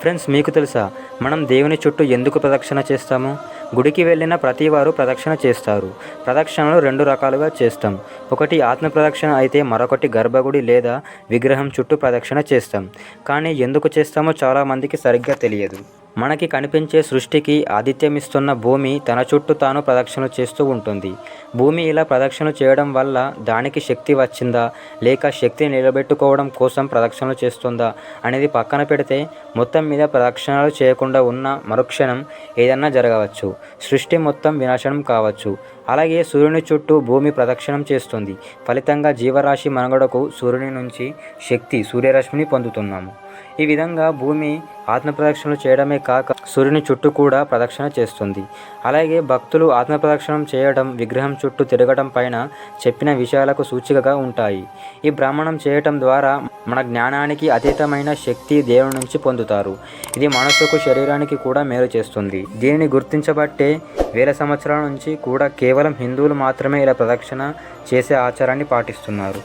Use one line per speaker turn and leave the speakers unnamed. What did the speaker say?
Friends, మీకు తెలుసా మనం దేవుని చుట్టూ ఎందుకు ప్రదక్షిణ చేస్తాము? గుడికి వెళ్ళిన ప్రతి వారు ప్రదక్షిణ చేస్తారు. ప్రదక్షిణలు 2 రకాలుగా చేస్తాం. ఒకటి ఆత్మ ప్రదక్షిణ అయితే మరొకటి గర్భగుడి లేదా విగ్రహం చుట్టూ ప్రదక్షిణ చేస్తాం. కానీ ఎందుకు చేస్తామో చాలామందికి సరిగ్గా తెలియదు. మనకి కనిపించే సృష్టికి ఆతిథ్యమిస్తున్న భూమి తన చుట్టూ తాను ప్రదక్షిణలు చేస్తూ ఉంటుంది. భూమి ఇలా ప్రదక్షిణలు చేయడం వల్ల దానికి శక్తి వచ్చిందా, లేక శక్తిని నిలబెట్టుకోవడం కోసం ప్రదక్షిణలు చేస్తుందా అనేది పక్కన పెడితే, మొత్తం మీద ప్రదక్షిణలు చేయకుండా ఉన్న మరుక్షణం ఏదన్నా జరగవచ్చు. సృష్టి మొత్తం వినాశనం కావచ్చు. అలాగే సూర్యుని చుట్టూ భూమి ప్రదక్షిణం చేస్తుంది. ఫలితంగా జీవరాశి మనుగడకు సూర్యుని నుంచి శక్తి, సూర్యరశ్మిని పొందుతున్నాము. ఈ విధంగా భూమి ఆత్మ ప్రదక్షిణలు చేయడమే కాక సూర్యుని చుట్టూ కూడా ప్రదక్షిణ చేస్తుంది. అలాగే భక్తులు ఆత్మ ప్రదక్షిణం చేయడం, విగ్రహం చుట్టూ తిరగడం పైన చెప్పిన విషయాలకు సూచికగా ఉంటాయి. ఈ బ్రాహ్మణం చేయటం ద్వారా మన జ్ఞానానికి అతీతమైన శక్తి దేవుని నుంచి పొందుతారు. ఇది మనసుకు, శరీరానికి కూడా మేలు చేస్తుంది. దీనిని గుర్తించబట్టే వేల సంవత్సరాల నుంచి కూడా కేవలం హిందువులు మాత్రమే ఇలా ప్రదక్షిణ చేసే ఆచారాన్ని పాటిస్తున్నారు.